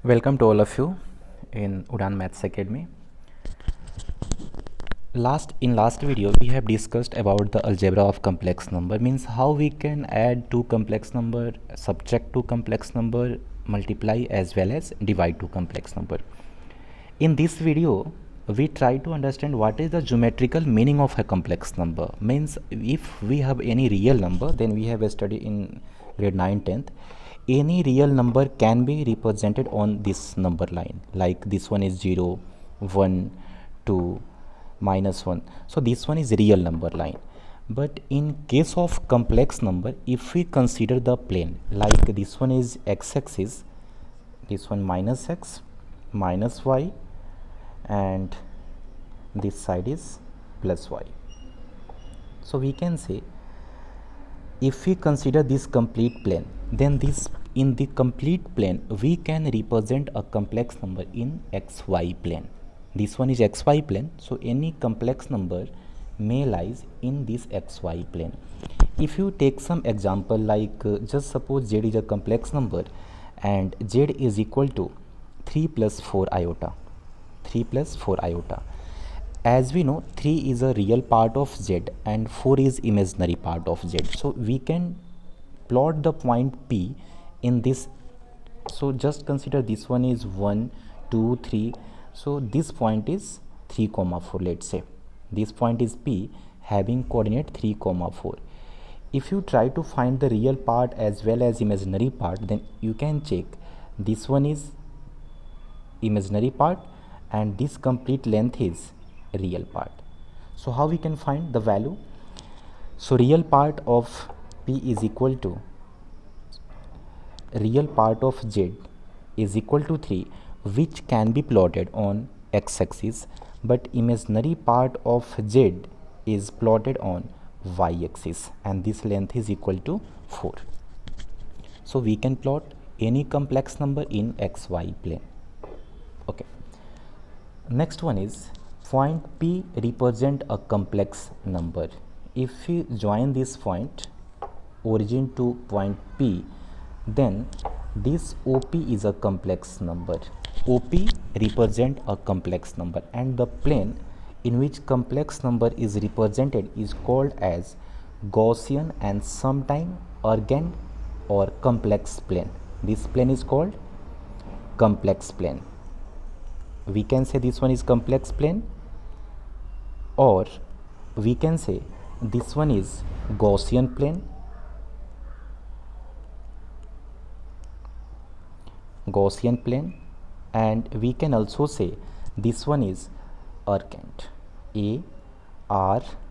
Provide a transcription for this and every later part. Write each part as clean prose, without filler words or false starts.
Welcome to all of you in Udan Maths Academy. Last video we have discussed about the algebra of complex number, means how we can add two complex number, subtract two complex number, multiply as well as divide two complex number. In this video we try to understand what is the geometrical meaning of a complex number. Means if we have any real number, then we have studied in grade 9 10th, any real number can be represented on this number line, like this one is 0 1 2 minus 1. So this one is real number line. But in case of complex number, if we consider the plane, like this one is x-axis, this one minus x minus y, and this side is plus y. So we can say, if we consider this complete plane, then this in the complete plane we can represent a complex number in xy plane. This one is xy plane, so any complex number may lies in this xy plane. If you take some example, like just suppose z is a complex number and z is equal to 3 plus 4 iota. 3 plus 4 iota. As we know, 3 is a real part of z and 4 is imaginary part of z. So we can plot the point P in this. So just consider this one is 1 2 3. So this point is 3 comma 4. Let's say this point is P having coordinate 3 comma 4. If you try to find the real part as well as imaginary part, then you can check this one is imaginary part and this complete length is real part. So how we can find the value? So real part of P is equal to real part of Z is equal to 3, which can be plotted on x-axis, but imaginary part of Z is plotted on y-axis, and this length is equal to 4. So we can plot any complex number in xy plane. Okay. Next one is point P represent a complex number. If we join this point origin to point P, then this OP is a complex number. OP represent a complex number, and the plane in which complex number is represented is called as Gaussian and sometime Argand or complex plane. This plane is called complex plane. We can say this one is complex plane, or we can say this one is Gaussian plane, and we can also say this one is Argand, A-R-G-A-N-D.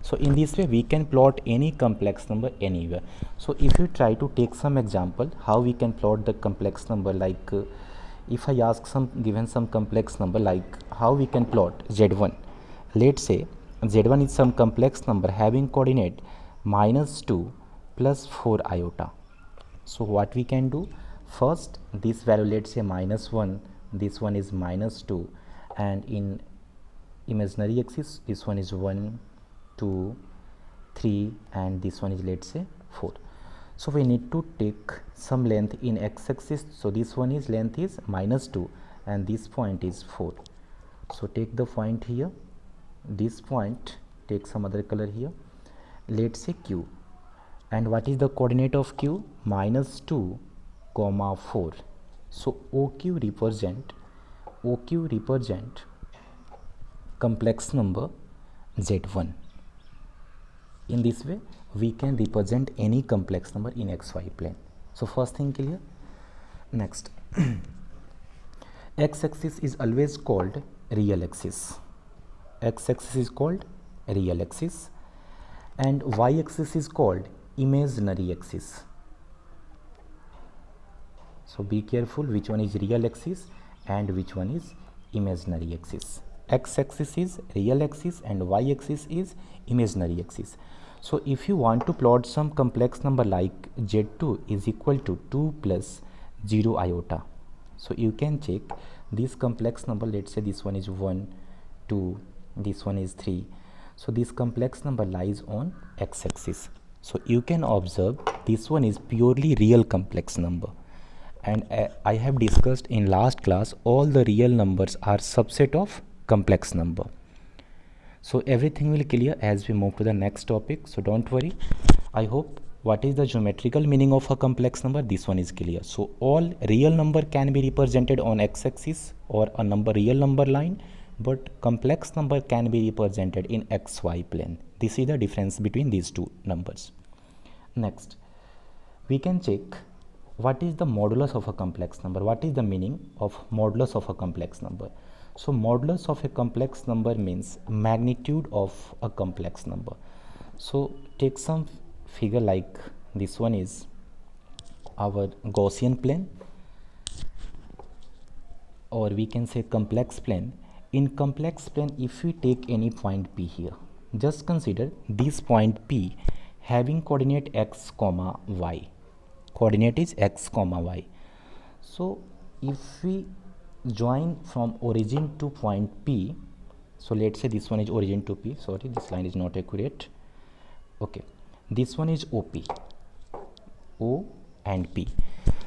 So in this way we can plot any complex number anywhere. So if you try to take some example how we can plot the complex number, like if I ask given some complex number, like how we can plot z1. Let's say z1 is some complex number having coordinate minus 2 plus 4 iota. So what we can do, first this value, let's say minus 1, this one is minus 2, and in imaginary axis this one is 1 2 3, and this one is, let's say, 4. So we need to take some length in x-axis. So this one is length is minus 2 and this point is 4. So take the point here, this point, take some other color here, let's say Q. And what is the coordinate of Q? Minus 2 comma 4. So OQ represent complex number Z1. In this way we can represent any complex number in xy plane. So first thing clear. Next, x-axis is always called real axis. X-axis is called real axis and y-axis is called imaginary axis. So be careful which one is real axis and which one is imaginary axis. X-axis is real axis and y-axis is imaginary axis. So if you want to plot some complex number like z2 is equal to 2 plus 0 iota, so you can check this complex number. Let's say this one is 1 2, this one is 3. So this complex number lies on x-axis. So you can observe this one is purely real complex number. and I have discussed in last class all the real numbers are subset of complex number. So everything will clear as we move to the next topic, so don't worry. I hope what is the geometrical meaning of a complex number, this one is clear. So all real number can be represented on x-axis or a real number line, but complex number can be represented in xy plane. This is the difference between these two numbers. Next, we can check what is the modulus of a complex number. What is the meaning of modulus of a complex number? So modulus of a complex number means magnitude of a complex number. So take some figure like this one is our Gaussian plane, or we can say complex plane. In complex plane, if we take any point P here, just consider this point P having coordinate x comma y. Coordinate is x comma y. So if we join from origin to point P, so let's say this one is origin to P, sorry this line is not accurate, okay, this one is OP, O and P.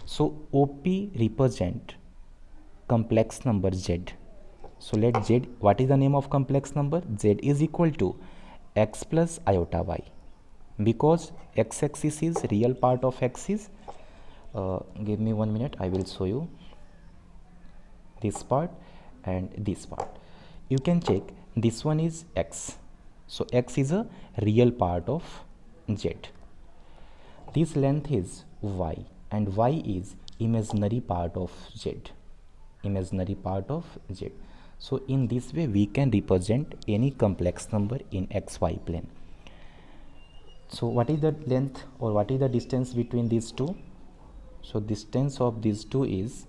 So OP represent complex number Z. So let Z, what is the name of complex number? Z is equal to x plus iota y, because x-axis is real part of axis. Give me 1 minute, I will show you this part and this part. You can check, this one is x, so x is a real part of Z. This length is y and y is imaginary part of Z, imaginary part of Z. So in this way we can represent any complex number in xy plane. So what is the length or what is the distance between these two? So distance of these two is,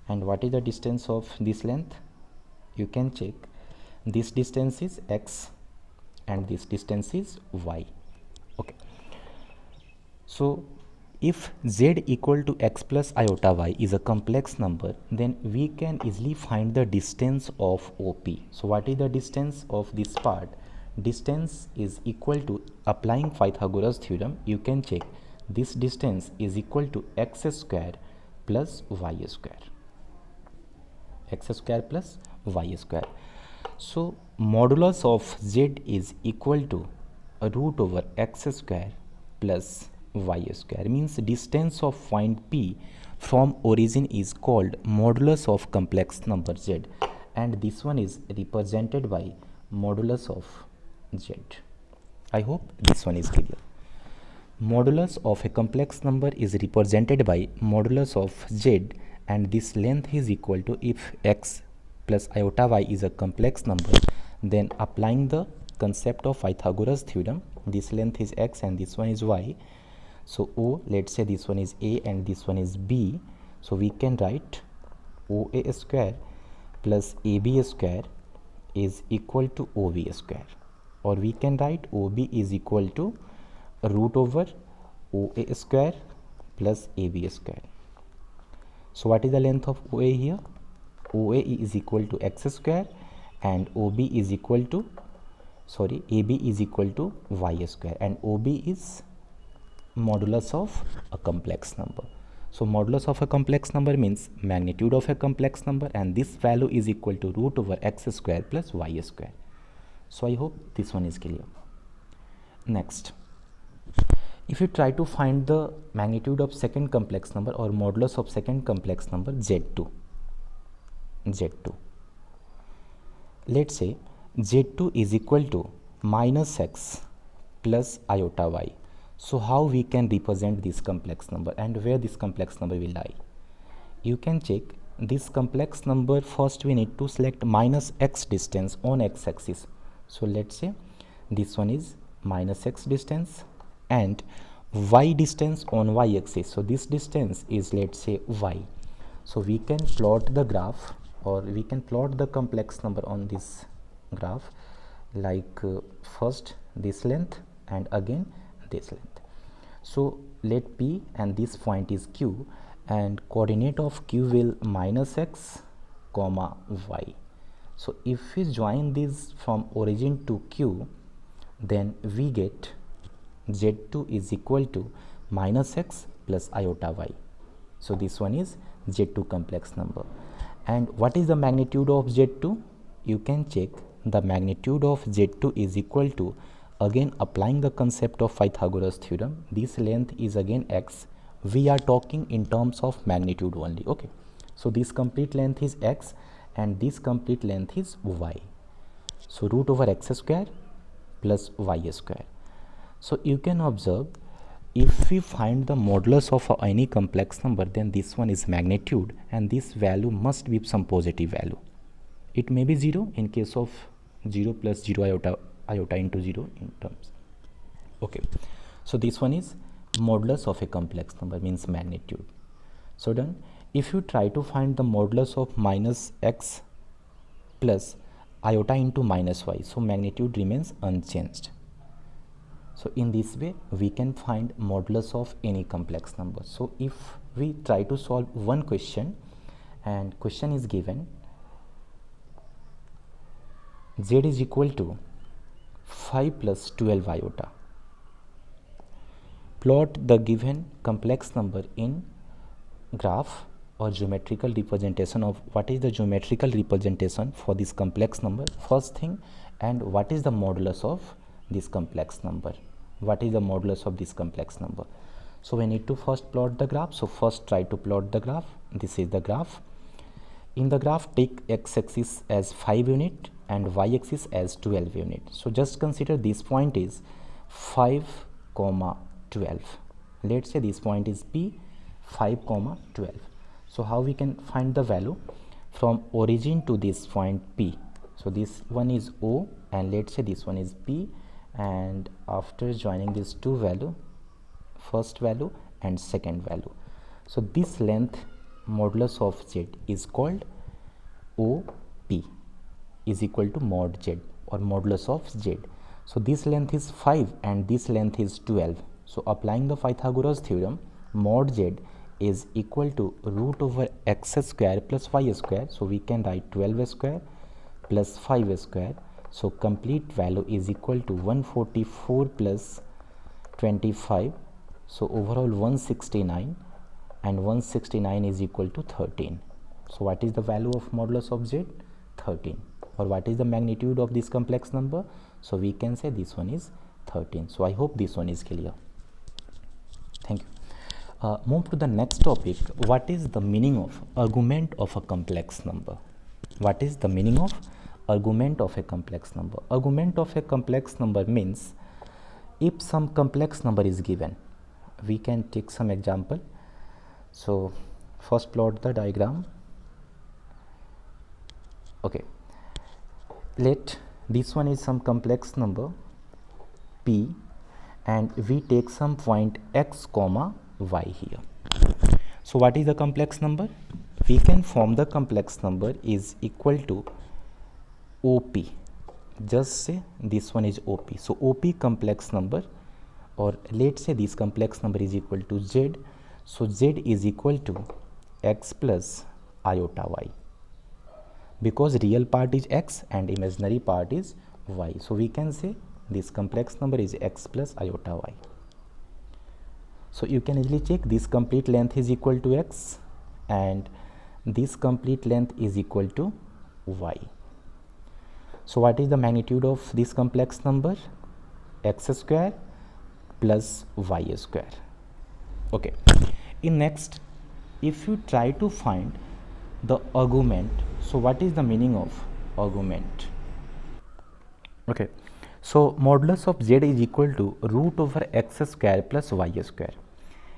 and what is the distance of this length? You can check, this distance is x and this distance is y. Okay, so if z equal to x plus iota y is a complex number, then we can easily find the distance of OP. So what is the distance of this part? Distance is equal to, applying Pythagoras theorem, you can check this distance is equal to x square plus y square, x square plus y square. So modulus of z is equal to a root over x square plus y square, means distance of point P from origin is called modulus of complex number z, and this one is represented by modulus of z. I hope this one is clear. Modulus of a complex number is represented by modulus of z, and this length is equal to, if x plus iota y is a complex number, then applying the concept of Pythagoras theorem, this length is x and this one is y. So O, let's say this one is A and this one is B, so we can write OA square plus AB square is equal to OB square, or we can write OB is equal to root over OA square plus AB square. So what is the length of OA here? OA is equal to x square and OB is equal to, sorry, AB is equal to y square, and OB is modulus of a complex number. So modulus of a complex number means magnitude of a complex number, and this value is equal to root over x square plus y square. So I hope this one is clear. Next, if you try to find the magnitude of second complex number or modulus of second complex number, Z2. Let's say Z2 is equal to minus x plus iota y. So how we can represent this complex number and where this complex number will lie? You can check this complex number. First we need to select minus x distance on x-axis. So let's say this one is minus x distance and y distance on y-axis. So this distance is, let's say, y. So we can plot the graph, or we can plot the complex number on this graph, like first this length and again this length. So let P and this point is Q, and coordinate of Q will minus x comma y. So if we join this from origin to Q, then we get Z2 is equal to minus x plus iota y. So this one is Z2 complex number. And what is the magnitude of Z2? You can check. The magnitude of Z2 is equal to, again applying the concept of Pythagoras theorem, this length is again x. We are talking in terms of magnitude only. Okay, so this complete length is x and this complete length is y. So root over x square plus y square. So you can observe, if we find the modulus of any complex number, then this one is magnitude and this value must be some positive value. It may be 0 in case of 0 plus 0 iota into 0 in terms. Okay, so this one is modulus of a complex number, means magnitude. So done. If you try to find the modulus of minus x plus iota into minus y, so magnitude remains unchanged. So in this way we can find modulus of any complex number. So if we try to solve one question, and question is given z is equal to 5 plus 12 iota. Plot the given complex number in graph or geometrical representation of what is the geometrical representation for this complex number, first thing, and what is the modulus of this complex number. What is the modulus of this complex number? So we need to first plot the graph. So first try to plot the graph. This is the graph. In the graph, take x-axis as 5 unit and y-axis as 12 unit. So just consider this point is 5, 12. Let's say this point is P, 5, 12. So how we can find the value from origin to this point P? So this one is O and let's say this one is P, and after joining these two value, first value and second value, so this length modulus of Z is called OP is equal to mod Z or modulus of Z. So this length is 5 and this length is 12. So applying the Pythagoras theorem, mod Z is equal to root over x square plus y square. So we can write 12 square plus 5 square. So complete value is equal to 144 plus 25. So overall 169, and 169 is equal to 13. So what is the value of modulus of Z? 13. Or what is the magnitude of this complex number? So we can say this one is 13. So I hope this one is clear. Thank you. Move to the next topic. What is the meaning of argument of a complex number? What is the meaning of argument of a complex number? Argument of a complex number means if some complex number is given, we can take some example. So first plot the diagram. Okay, let this one is some complex number P and we take some point x comma y here. So what is the complex number? We can form the complex number is equal to OP. Just say this one is OP. So OP complex number, or let's say this complex number is equal to Z. So Z is equal to x plus iota y, because real part is x and imaginary part is y. So we can say this complex number is x plus iota y. So you can easily check this complete length is equal to x and this complete length is equal to y. So what is the magnitude of this complex number? X square plus y square. Okay. In next, if you try to find the argument, so what is the meaning of argument? Okay. So modulus of Z is equal to root over x square plus y square.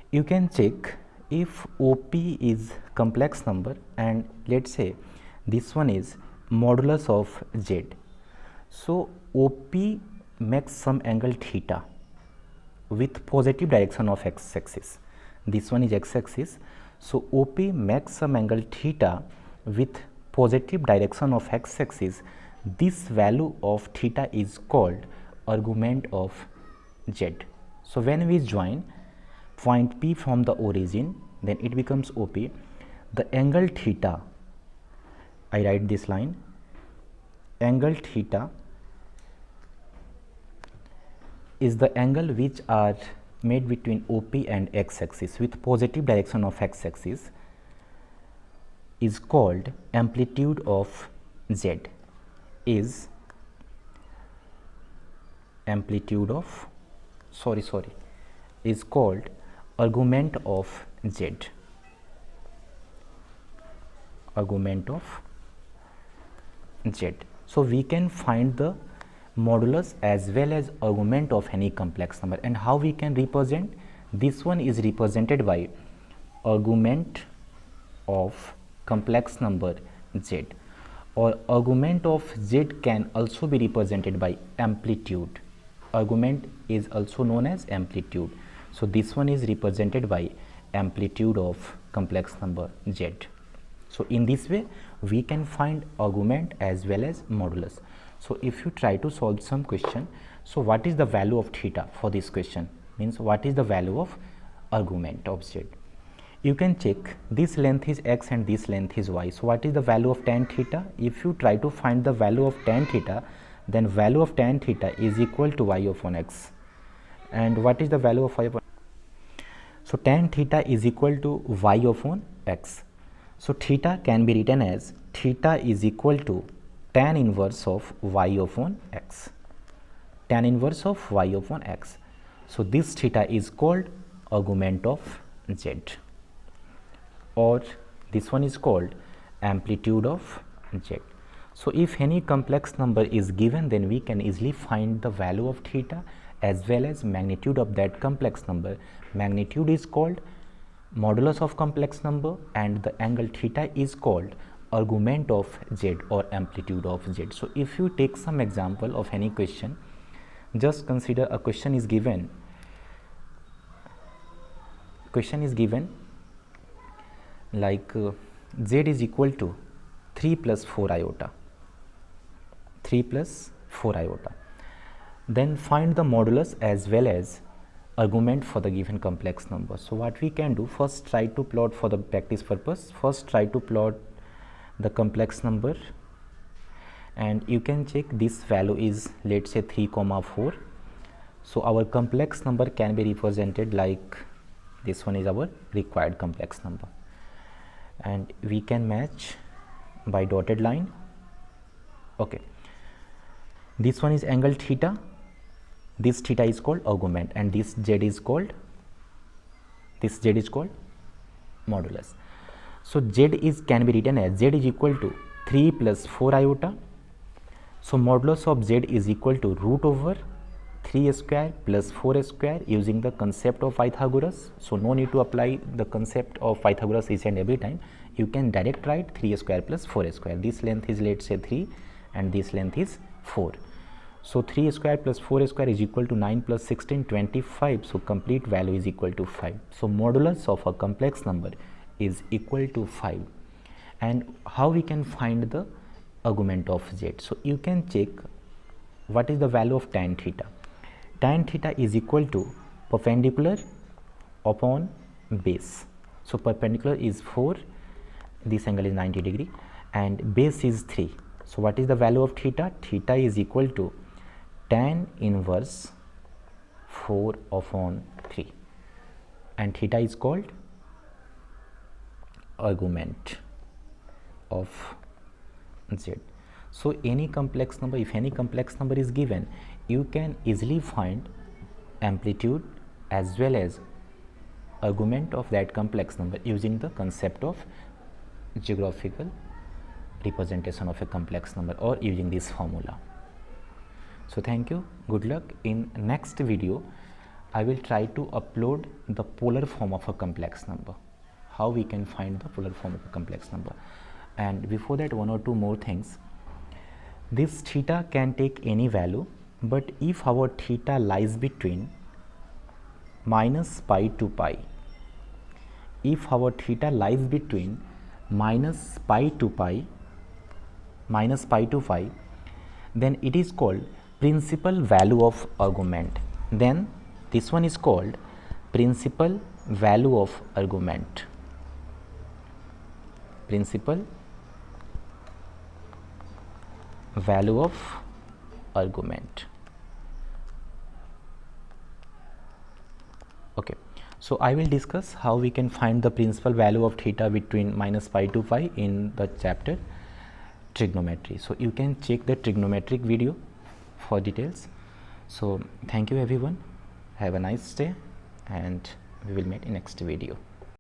You can check if OP is complex number and let's say this one is modulus of Z. So OP makes some angle theta with positive direction of x-axis. This one is x-axis. So OP makes some angle theta with positive direction of x-axis. This value of theta is called argument of Z. So when we join point P from the origin, then it becomes OP. The angle theta, I write this line, angle theta is the angle which are made between OP and x-axis with positive direction of x-axis is called amplitude of z, is amplitude of is called argument of z, argument of z. So we can find the modulus as well as argument of any complex number. And how we can represent? This one is represented by argument of complex number z, or argument of z can also be represented by amplitude. Argument is also known as amplitude. So this one is represented by amplitude of complex number z. So in this way we can find argument as well as modulus. So if you try to solve some question, so what is the value of theta for this question? Means what is the value of argument of z? You can check this length is x and this length is y. So what is the value of tan theta? If you try to find the value of tan theta, then value of tan theta is equal to y upon x. And what is the value of y upon? So tan theta is equal to y upon x. So theta can be written as theta is equal to tan inverse of y upon x, tan inverse of y upon x. So this theta is called argument of z, or this one is called amplitude of z. So if any complex number is given, then we can easily find the value of theta as well as magnitude of that complex number. Magnitude is called modulus of complex number and the angle theta is called argument of z or amplitude of z. So if you take some example of any question, just consider a question is given like z is equal to 3 plus 4 iota, 3 plus 4 iota. Then find the modulus as well as argument for the given complex number. So what we can do, first try to plot for the practice purpose, first try to plot the complex number, and you can check this value is, let's say, 3 comma 4. So our complex number can be represented like this one is our required complex number, and we can match by dotted line. Okay, this one is angle theta, this theta is called argument, and this z is called modulus. So z is can be written as z is equal to 3 plus 4 iota. So modulus of z is equal to root over 3 square plus 4 square using the concept of Pythagoras. So no need to apply the concept of Pythagoras each and every time. You can direct write 3 square plus 4 square. This length is, let's say, 3 and this length is 4. So 3 square plus 4 square is equal to 9 plus 16, 25. So complete value is equal to 5. So modulus of a complex number is equal to 5. And how we can find the argument of z? So you can check what is the value of tan theta. Tan theta is equal to perpendicular upon base. So perpendicular is 4, this angle is 90 degree, and base is 3. So what is the value of theta? Theta is equal to tan inverse 4 upon 3, and theta is called argument of z. So any complex number, if any complex number is given, you can easily find amplitude as well as argument of that complex number using the concept of geographical representation of a complex number, or using this formula. So thank you, good luck. In next video I will try to upload the polar form of a complex number, how we can find the polar form of a complex number. And before that, one or two more things. This theta can take any value, but if our theta lies between minus pi to pi, if our theta lies between minus pi to pi, then it is called principal value of argument. Then this one is called principal value of argument, principal value of argument. So I will discuss how we can find the principal value of theta between minus pi to pi in the chapter trigonometry. So you can check the trigonometric video for details. So thank you everyone, have a nice day, and we will meet in next video.